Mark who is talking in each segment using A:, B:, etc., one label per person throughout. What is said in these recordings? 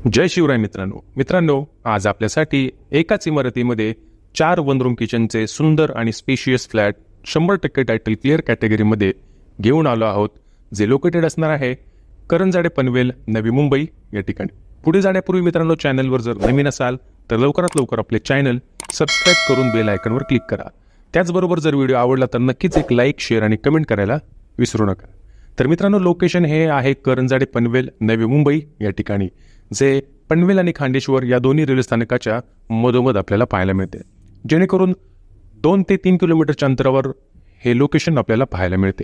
A: जय शिवराय मित्रांनो आज आपल्यासाठी एकाच इमारतीमध्ये 4 वन रूम किचनचे सुंदर आणि स्पेशियस फ्लॅट 100% टायटल क्लिअर कॅटेगरीमध्ये घेऊन आलो आहोत, जे लोकेटेड असणार आहे करंजाडे पनवेल, नवी मुंबई या ठिकाणी. पुढे जाण्यापूर्वी मित्रांनो, चॅनलवर जर नवीन असाल तर लवकरात लवकर आपले चॅनल सबस्क्राईब करून बेल आयकॉनवर क्लिक करा. त्याचबरोबर जर व्हिडिओ आवडला तर नक्कीच एक लाईक, शेअर आणि कमेंट करायला विसरू नका. तर मित्रांनो, लोकेशन हे आहे करंजाडे पनवेल, नवी मुंबई या ठिकाणी, जे पनवेल आणि खांडेश्वर या दोन्ही रेल्वे स्थानकाच्या मधोमध आपल्याला पाहायला मिळते. जेणेकरून 2 ते 3 किलोमीटरच्या अंतरावर हे लोकेशन आपल्याला पाहायला मिळते.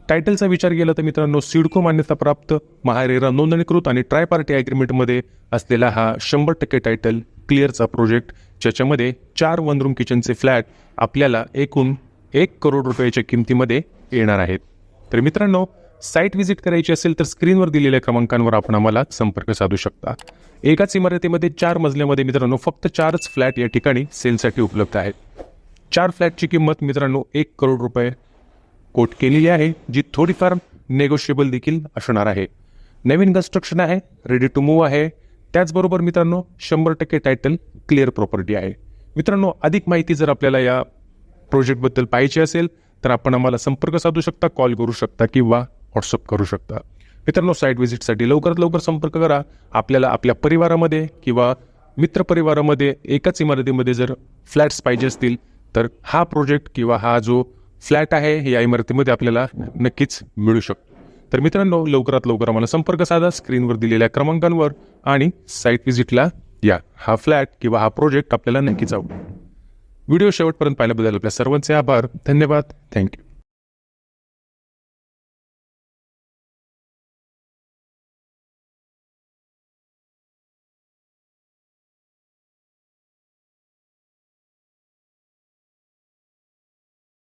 A: टायटलचा विचार केला तर मित्रांनो, सिडको मान्यताप्राप्त, महारेरा नोंदणीकृत आणि ट्राय पार्टी ॲग्रीमेंटमध्ये असलेला हा 100% टायटल क्लिअरचा प्रोजेक्ट, ज्याच्यामध्ये 4 वन रूम किचनचे फ्लॅट आपल्याला एकूण 1 करोड रुपयाच्या किमतीमध्ये येणार आहेत. तर मित्रांनो, साईट व्हिजिट करायची असेल तर स्क्रीनवर दिलेल्या क्रमांकांवर आपण आम्हाला संपर्क साधू शकता. एकाच इमारतीमध्ये 4 मजल्यामध्ये मित्रांनो फक्त 4च फ्लॅट या ठिकाणी सेलसाठी उपलब्ध आहेत. 4 फ्लॅटची किंमत मित्रांनो 1 करोड रुपये कोट केलेली आहे, जी थोडीफार नेगोशिएबल देखील असणार आहे. नवीन कन्स्ट्रक्शन आहे, रेडी टू मूव्ह आहे. त्याचबरोबर मित्रांनो 100% टायटल क्लिअर प्रॉपर्टी आहे. मित्रांनो, अधिक माहिती जर आपल्याला या प्रोजेक्टबद्दल पाहिजे असेल तर आपण आम्हाला संपर्क साधू शकता, कॉल करू शकता किंवा व्हॉट्सअप करू शकता. मित्रांनो, साईट व्हिजिटसाठी लवकरात लवकर संपर्क करा. आपल्याला आपल्या परिवारामध्ये किंवा मित्रपरिवारामध्ये एकाच इमारतीमध्ये जर फ्लॅट्स पाहिजे असतील तर हा प्रोजेक्ट किंवा हा जो फ्लॅट आहे या इमारतीमध्ये आपल्याला नक्कीच मिळू शकतो. तर मित्रांनो, लवकरात लवकर आम्हाला संपर्क साधा स्क्रीनवर दिलेल्या क्रमांकांवर आणि साईट व्हिजिटला या. हा फ्लॅट किंवा हा प्रोजेक्ट आपल्याला नक्कीच आवडेल. व्हिडिओ शेवटपर्यंत पाहिल्याबद्दल आपल्या सर्वांचे आभार. धन्यवाद. थँक्यू.